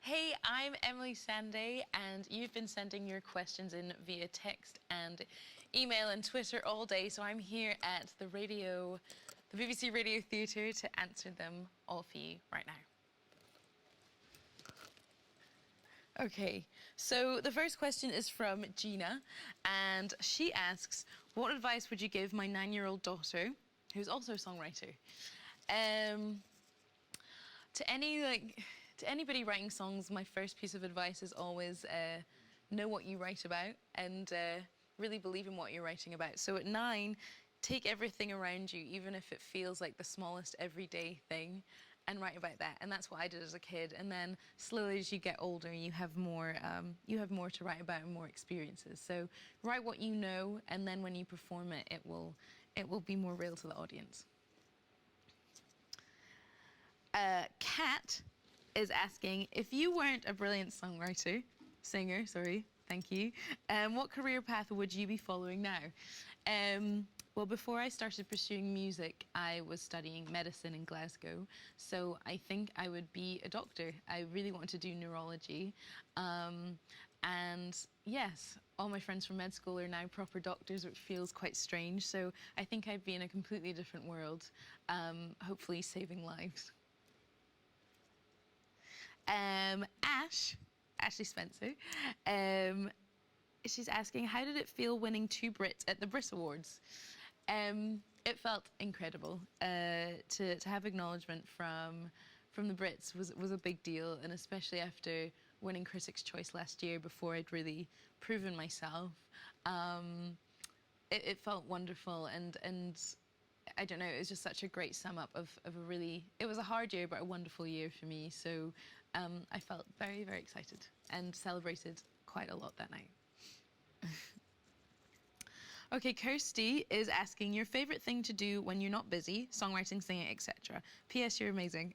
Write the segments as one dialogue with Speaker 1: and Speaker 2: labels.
Speaker 1: Hey, I'm Emeli Sandé, and you've been sending your questions in via text and email and Twitter all day, so I'm here at the BBC Radio Theatre to answer them all for you right now. Okay, so the first question is from Gina, and she asks, what advice would you give my 9-year-old daughter, who's also a songwriter? To anybody writing songs, my first piece of advice is always know what you write about and really believe in what you're writing about. So at 9, take everything around you, even if it feels like the smallest everyday thing, and write about that. And that's what I did as a kid. And then slowly, as you get older, you have more to write about and more experiences. So write what you know, and then when you perform it, it will be more real to the audience. Kat is asking, if you weren't a brilliant singer, thank you, what career path would you be following now? Well, before I started pursuing music, I was studying medicine in Glasgow, so I think I would be a doctor. I really want to do neurology. And yes, all my friends from med school are now proper doctors, which feels quite strange, so I think I'd be in a completely different world, hopefully saving lives. Ashley Spencer, she's asking, how did it feel winning 2 Brits at the Brit Awards? It felt incredible. To have acknowledgement from the Brits was a big deal, and especially after winning Critics' Choice last year, before I'd really proven myself. It felt wonderful, and I don't know, it was just such a great sum up of a really, it was a hard year, but a wonderful year for me. So I felt very, very excited and celebrated quite a lot that night. Okay, Kirsty is asking, your favorite thing to do when you're not busy, songwriting, singing, etc. P.S. You're amazing.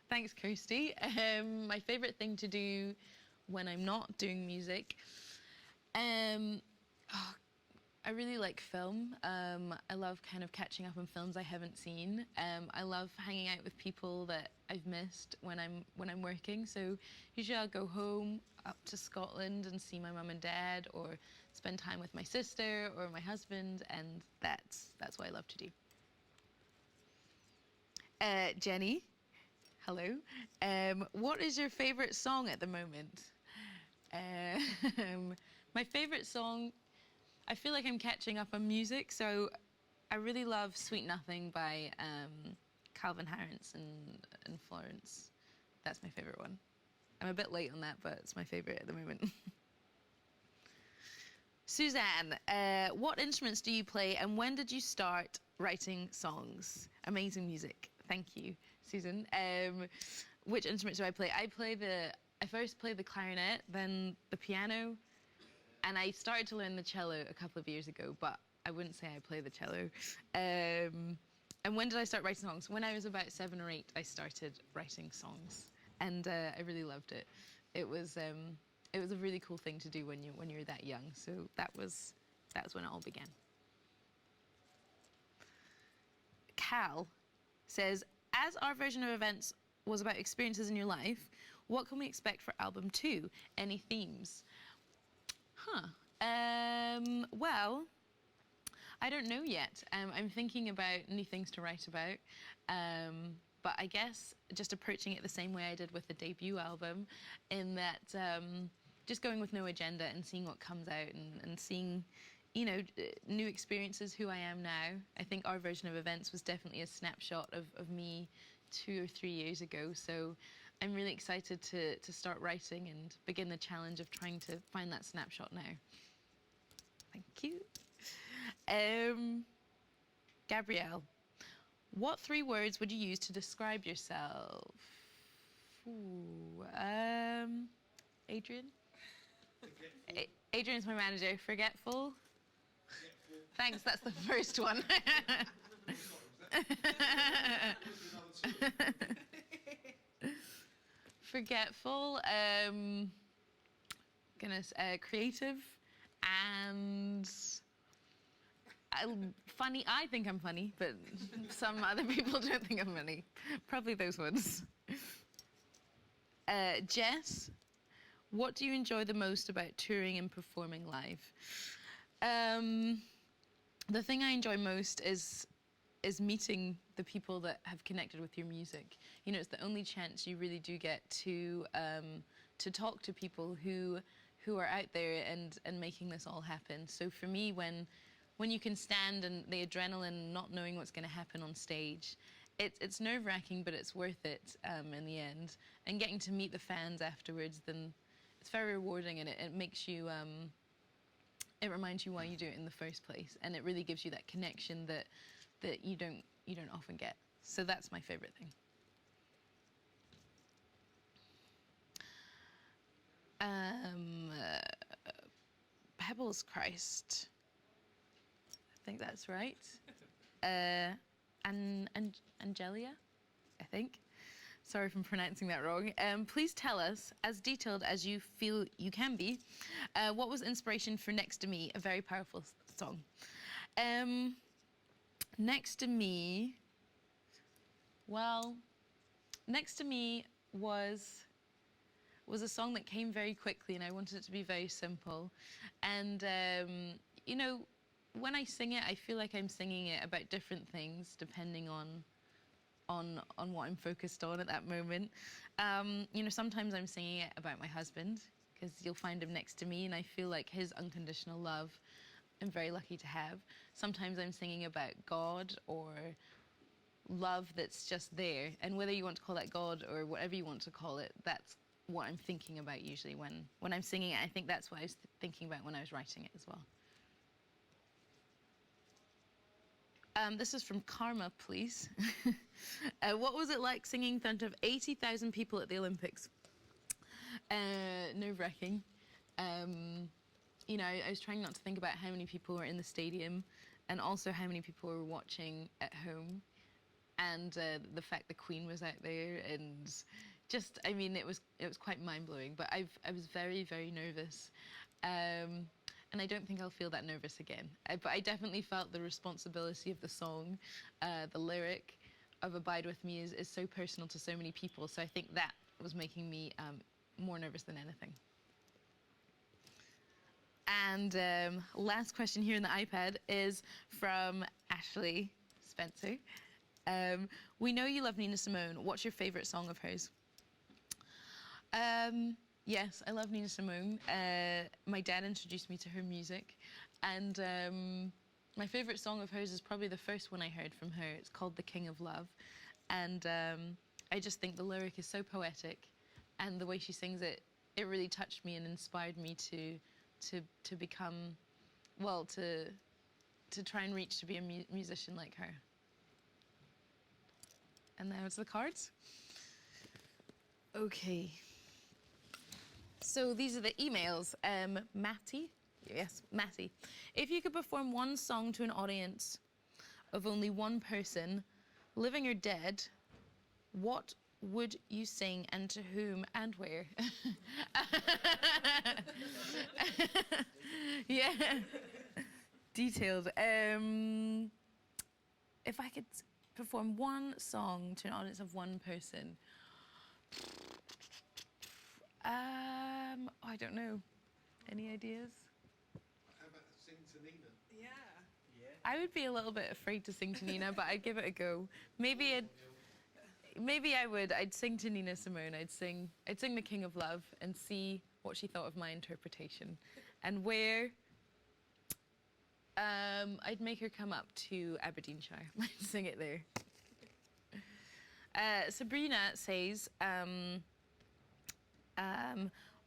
Speaker 1: Thanks, Kirsty. My favorite thing to do when I'm not doing music, I really like film. I love kind of catching up on films I haven't seen. I love hanging out with people that I've missed when I'm working. So usually I'll go home up to Scotland and see my mum and dad, or spend time with my sister or my husband, and that's what I love to do. Jenny, hello. What is your favorite song at the moment? My favorite song, I feel like I'm catching up on music, so I really love Sweet Nothing by Calvin Harris and Florence. That's my favorite one. I'm a bit late on that, but it's my favorite at the moment. Suzanne, what instruments do you play, and when did you start writing songs? Amazing music. Thank you, Susan. Which instruments do I play? I first played the clarinet, then the piano, and I started to learn the cello a couple of years ago, but I wouldn't say I play the cello. And when did I start writing songs? When I was about 7 or 8, I started writing songs, and I really loved it. It was a really cool thing to do when you're that young. So that was when it all began. Cal says, as our version of events was about experiences in your life, what can we expect for album 2? Any themes? Well, I don't know yet. I'm thinking about new things to write about. But I guess just approaching it the same way I did with the debut album, in that just going with no agenda and seeing what comes out, and seeing, you know, new experiences, who I am now. I think our version of events was definitely a snapshot of me 2 or 3 years ago. So I'm really excited to start writing and begin the challenge of trying to find that snapshot now. Thank you. Gabrielle, what 3 words would you use to describe yourself? Ooh, Adrian? Adrian's my manager. Forgetful? Thanks, that's the first one. Forgetful, creative, and funny. I think I'm funny, but some other people don't think I'm funny. Probably those ones. Jess, what do you enjoy the most about touring and performing live? The thing I enjoy most is meeting the people that have connected with your music. You know, it's the only chance you really do get to talk to people who are out there and making this all happen. So for me, when you can stand and the adrenaline, not knowing what's going to happen on stage, it's nerve-wracking, but it's worth it in the end. And getting to meet the fans afterwards, then it's very rewarding, and it makes you. It reminds you why you do it in the first place, and it really gives you that connection that you don't often get. So that's my favorite thing. Pebbles Christ. I think that's right. Angelia, I think. Sorry if I'm pronouncing that wrong. Please tell us, as detailed as you feel you can be, what was inspiration for Next to Me, a very powerful song. Next to Me, well, Next to Me was a song that came very quickly, and I wanted it to be very simple. And, you know, when I sing it, I feel like I'm singing it about different things, depending on what I'm focused on at that moment. You know, sometimes I'm singing it about my husband, because you'll find him next to me, and I feel like his unconditional love I'm very lucky to have. Sometimes I'm singing about God or love that's just there, and whether you want to call that God or whatever you want to call it, that's what I'm thinking about usually when I'm singing it. I think that's what I was thinking about when I was writing it as well. This is from Karma, please. What was it like singing in front of 80,000 people at the Olympics? Nerve-wracking. You know, I was trying not to think about how many people were in the stadium and also how many people were watching at home, and the fact the Queen was out there, and just, I mean, it was quite mind-blowing, but I was very, very nervous. And I don't think I'll feel that nervous again. But I definitely felt the responsibility of the song. The lyric of Abide With Me is so personal to so many people, so I think that was making me more nervous than anything. And last question here in the iPad is from Ashley Spencer. We know you love Nina Simone. What's your favourite song of hers? Yes, I love Nina Simone. My dad introduced me to her music, and my favourite song of hers is probably the first one I heard from her. It's called The King of Love, and I just think the lyric is so poetic, and the way she sings it, it really touched me and inspired me to become, well, to try and reach to be a musician like her. And now it's the cards. Okay. So these are the emails. Matty, yes, Matty. If you could perform one song to an audience of only one person, living or dead, what would you sing, and to whom and where? Yeah, detailed. If I could perform one song to an audience of one person, I don't know. Any ideas?
Speaker 2: How about sing to Nina?
Speaker 3: Yeah.
Speaker 1: I would be a little bit afraid to sing to Nina, but I'd give it a go. Maybe I would. I'd sing to Nina Simone. I'd sing The King of Love and see what she thought of my interpretation. And where, I'd make her come up to Aberdeenshire. I'd sing it there. Sabrina says,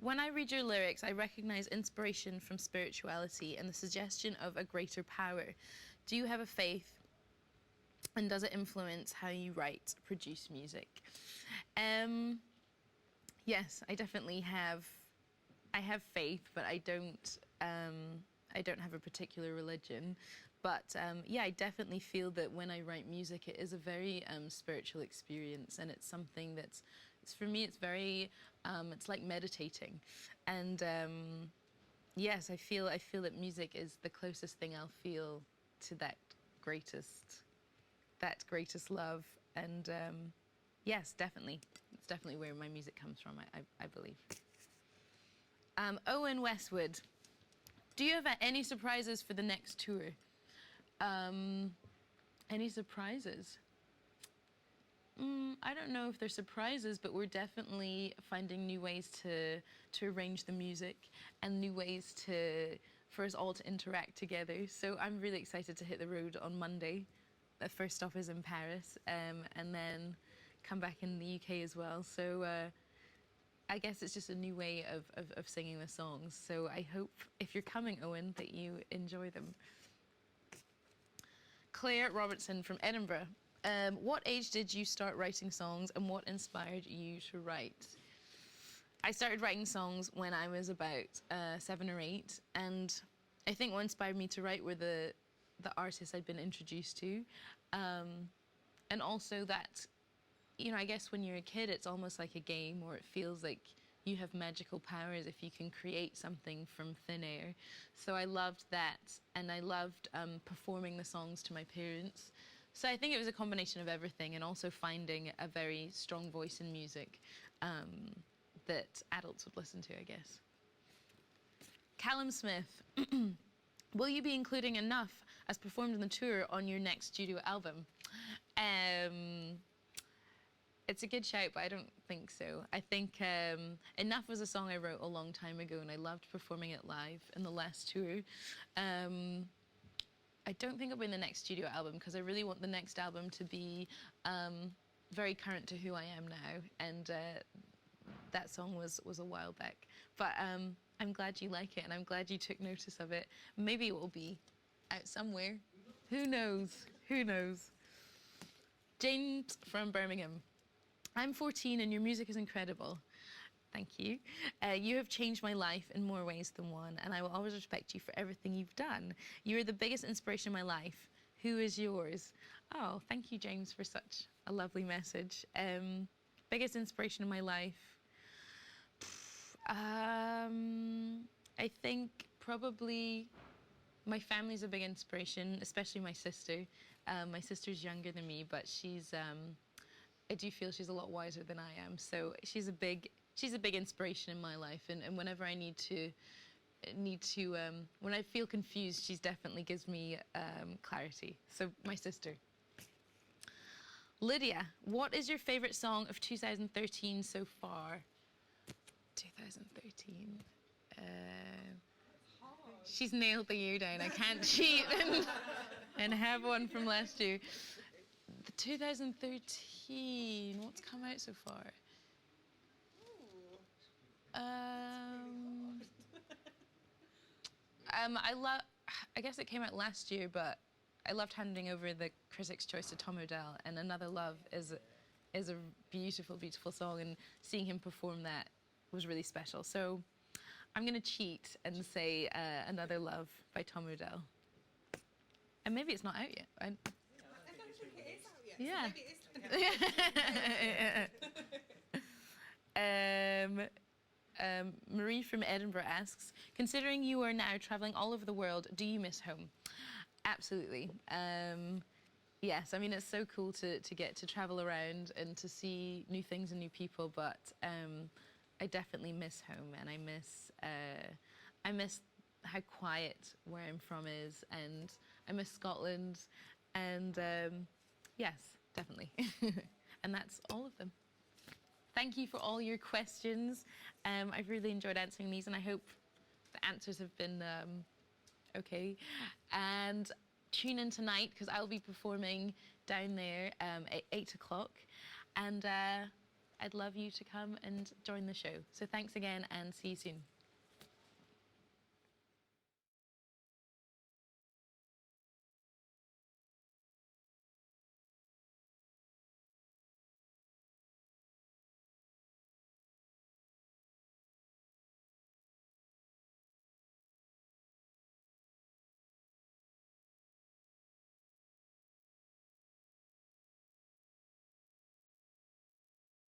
Speaker 1: when I read your lyrics, I recognize inspiration from spirituality and the suggestion of a greater power. Do you have a faith, and does it influence how you write, produce music? Yes, I definitely have. I have faith, but I don't have a particular religion. But yeah, I definitely feel that when I write music, it is a very spiritual experience, and it's something that's, for me, it's very, it's like meditating. And yes, I feel that music is the closest thing I'll feel to that greatest love. And yeah, Yes, definitely. It's definitely where my music comes from, I believe. Owen Westwood, do you have any surprises for the next tour? Any surprises? I don't know if they're surprises, but we're definitely finding new ways to arrange the music and new ways for us all to interact together. So I'm really excited to hit the road on Monday. The first stop is in Paris, and then come back in the UK as well. So I guess it's just a new way of singing the songs. So I hope, if you're coming, Owen, that you enjoy them. Claire Robertson from Edinburgh. What age did you start writing songs, and what inspired you to write? I started writing songs when I was about 7 or 8, and I think what inspired me to write were the artists I'd been introduced to, and also that, you know, I guess when you're a kid, it's almost like a game, or it feels like you have magical powers if you can create something from thin air. So I loved that, and I loved performing the songs to my parents. So I think it was a combination of everything, and also finding a very strong voice in music that adults would listen to, I guess. Callum Smith, will you be including Enough as performed in the tour on your next studio album? It's a good shout, but I don't think so. I think Enough was a song I wrote a long time ago, and I loved performing it live in the last tour. I don't think it'll be in the next studio album, because I really want the next album to be very current to who I am now, and that song was a while back. But I'm glad you like it, and I'm glad you took notice of it. Maybe it will be out somewhere. Who knows? Who knows? James from Birmingham. I'm 14 and your music is incredible. Thank you. You have changed my life in more ways than one, and I will always respect you for everything you've done. You're the biggest inspiration in my life. Who is yours? Oh, thank you, James, for such a lovely message. Biggest inspiration in my life? I think probably my family's a big inspiration, especially my sister. My sister's younger than me, but I do feel she's a lot wiser than I am. So she's a big inspiration in my life, and whenever I need to, when I feel confused, she definitely gives me clarity. So my sister. Lydia, what is your favorite song of 2013 so far? 2013. She's nailed the year down. I can't cheat and have one from last year. The 2013. What's come out so far? I guess it came out last year, but I loved handing over the Critics' Choice to Tom Odell, and Another Love is a beautiful, beautiful song, and seeing him perform that was really special. So I'm gonna cheat and say Another Love by Tom Odell. And maybe it's not out yet.
Speaker 3: I don't think it is out yet.
Speaker 1: Yeah.
Speaker 3: So maybe it is.
Speaker 1: Marie from Edinburgh asks, considering you are now traveling all over the world, do you miss home? Absolutely. Yes, I mean, it's so cool to get to travel around and to see new things and new people, but I definitely miss home, and I miss how quiet where I'm from is, and I miss Scotland, and yes, definitely. And that's all of them. Thank you for all your questions. I've really enjoyed answering these, and I hope the answers have been okay. And tune in tonight, because I'll be performing down there at 8 o'clock, and I'd love you to come and join the show. So thanks again, and see you soon.